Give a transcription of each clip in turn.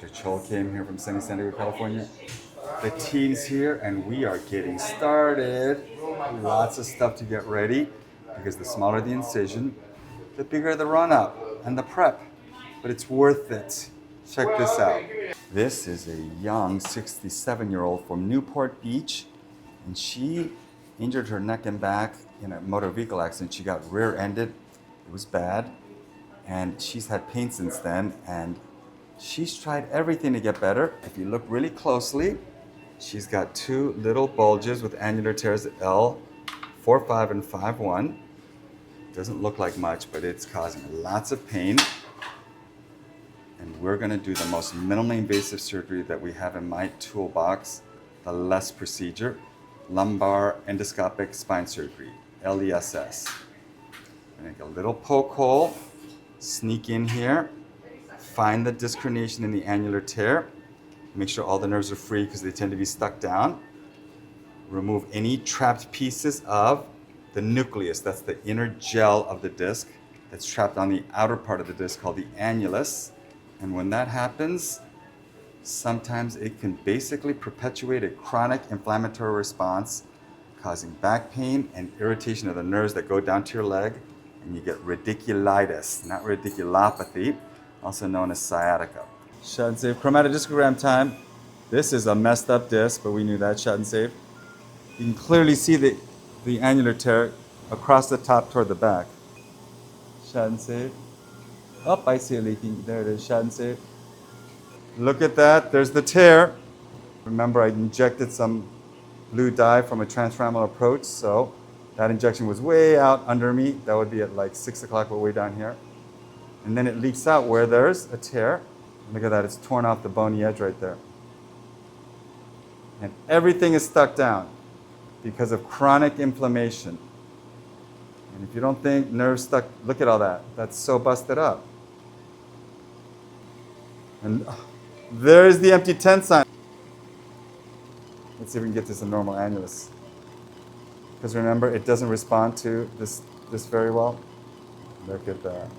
Dr. Chol came here from sunny San Diego, California. The team's here and we are getting started. Lots of stuff to get ready because the smaller the incision, the bigger the run up and the prep. But it's worth it. Check this out. This is a young 67-year-old from Newport Beach, and she injured her neck and back in a motor vehicle accident. She got rear-ended. It was bad. And she's had pain since then, and she's tried everything to get better. If you look really closely, she's got two little bulges with annular tears at L4-5 and 5-1. Doesn't look like much, but it's causing lots of pain. And we're gonna do the most minimally invasive surgery that we have in my toolbox, the LESS procedure, lumbar endoscopic spine surgery, LESS. Make a little poke hole, sneak in here, find the disc herniation in the annular tear, make sure all the nerves are free because they tend to be stuck down. Remove any trapped pieces of the nucleus, that's the inner gel of the disc that's trapped on the outer part of the disc called the annulus. And when that happens, sometimes it can basically perpetuate a chronic inflammatory response, causing back pain and irritation of the nerves that go down to your leg, and you get radiculitis, not radiculopathy, also known as sciatica. Shut and save. Chromatic discogram time. This is a messed up disc, but we knew that. Shut and save. You can clearly see the annular tear across the top toward the back. Shut and save. Oh, I see it leaking. There it is. Shut and save. Look at that. There's the tear. Remember, I injected some blue dye from a transfemoral approach, so that injection was way out under me. That would be at like 6 o'clock, but way down here. And then it leaks out where there's a tear. Look at that. It's torn off the bony edge right there. And everything is stuck down because of chronic inflammation. And if you don't think nerves stuck, look at all that. That's so busted up. And there's the empty tent sign. Let's see if we can get this a normal annulus. Because remember, it doesn't respond to this very well. Look at that.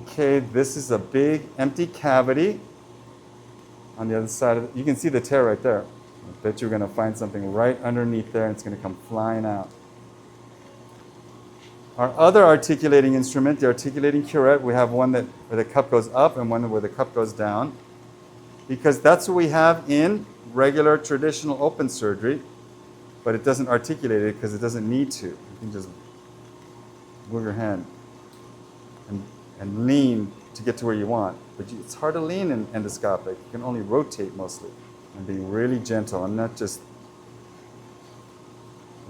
Okay, this is a big empty cavity on the other side of it. You can see the tear right there. I bet you're going to find something right underneath there and it's going to come flying out. Our other articulating instrument, the articulating curette, we have one where the cup goes up and one where the cup goes down. Because that's what we have in regular traditional open surgery, but it doesn't articulate it because it doesn't need to. You can just move your hand and lean to get to where you want. But it's hard to lean in endoscopic. You can only rotate mostly. And being really gentle. I'm not just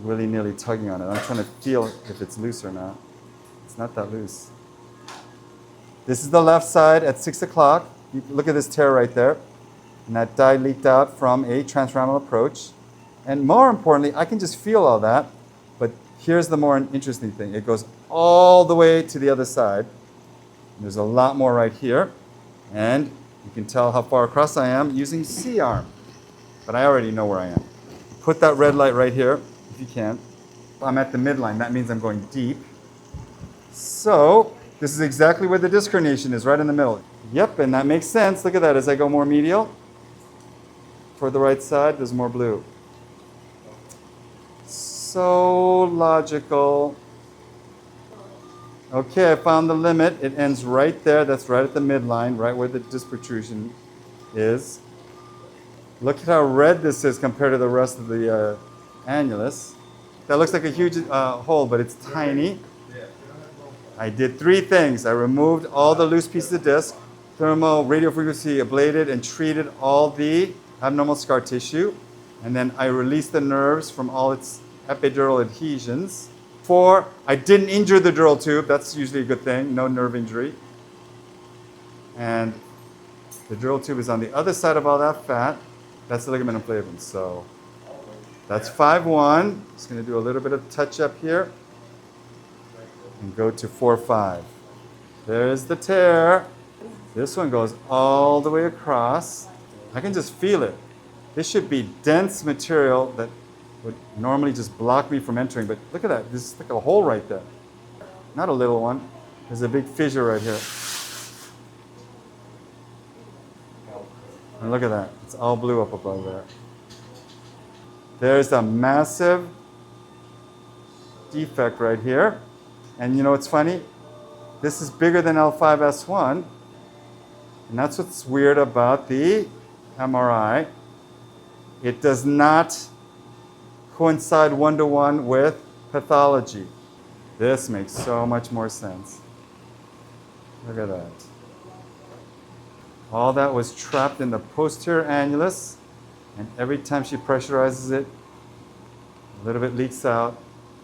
willy-nilly tugging on it. I'm trying to feel if it's loose or not. It's not that loose. This is the left side at 6 o'clock. You look at this tear right there. And that dye leaked out from a transfemoral approach. And more importantly, I can just feel all that. But here's the more interesting thing. It goes all the way to the other side. And there's a lot more right here. And you can tell how far across I am using C-arm. But I already know where I am. Put that red light right here, if you can. I'm at the midline. That means I'm going deep. So this is exactly where the disc herniation is, right in the middle. Yep, and that makes sense. Look at that. As I go more medial, toward the right side, there's more blue. So logical. Okay, I found the limit. It ends right there. That's right at the midline, right where the disc protrusion is. Look at how red this is compared to the rest of the annulus. That looks like a huge hole, but it's tiny. I did 3 things. I removed all the loose pieces of disc, thermal radiofrequency ablated and treated all the abnormal scar tissue, and then I released the nerves from all its epidural adhesions. 4, I didn't injure the dural tube. That's usually a good thing, no nerve injury. And the dural tube is on the other side of all that fat. That's the ligament inflavum. So that's 5-1. Just going to do a little bit of touch up here and go to 4-5. There's the tear. This one goes all the way across. I can just feel it. This should be dense material that would normally just block me from entering, but look at that. There's like a hole right there. Not a little one. There's a big fissure right here. And look at that. It's all blue up above there. There's a massive defect right here. And you know what's funny? This is bigger than L5S1. And that's what's weird about the MRI. It does not coincide one-to-one with pathology. This makes so much more sense. Look at that. All that was trapped in the posterior annulus, and every time she pressurizes it, a little bit leaks out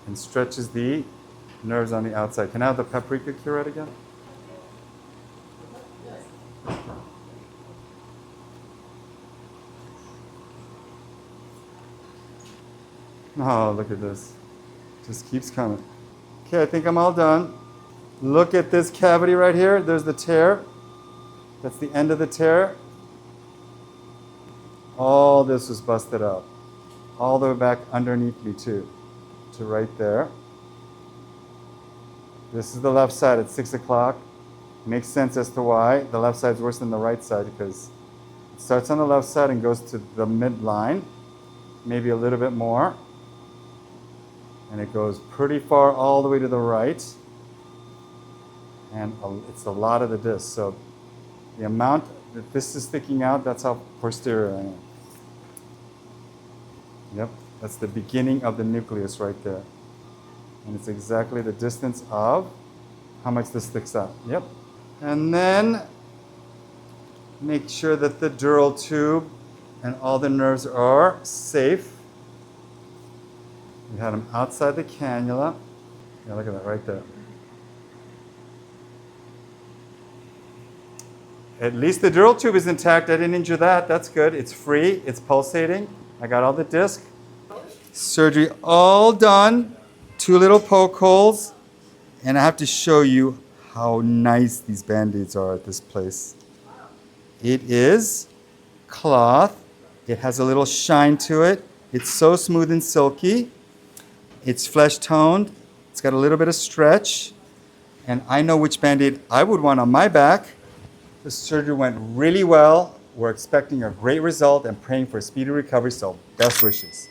and stretches the nerves on the outside. Can I have the paprika curette again? Oh, look at this. Just keeps coming. Okay, I think I'm all done. Look at this cavity right here. There's the tear. That's the end of the tear. All this was busted out. All the way back underneath me too. To right there. This is the left side at 6 o'clock. Makes sense as to why the left side is worse than the right side, because it starts on the left side and goes to the midline, maybe a little bit more. And it goes pretty far all the way to the right. And it's a lot of the disc. So the amount that this is sticking out, that's how posterior I am. Yep, that's the beginning of the nucleus right there. And it's exactly the distance of how much this sticks out. Yep. And then make sure that the dural tube and all the nerves are safe. We had them outside the cannula. Yeah, look at that right there. At least the dural tube is intact. I didn't injure that. That's good. It's free. It's pulsating. I got all the disc. Surgery all done. 2 little poke holes. And I have to show you how nice these Band-Aids are at this place. It is cloth. It has a little shine to it. It's so smooth and silky. It's flesh toned. It's got a little bit of stretch. And I know which Band-Aid I would want on my back. The surgery went really well. We're expecting a great result and praying for a speedy recovery, so best wishes.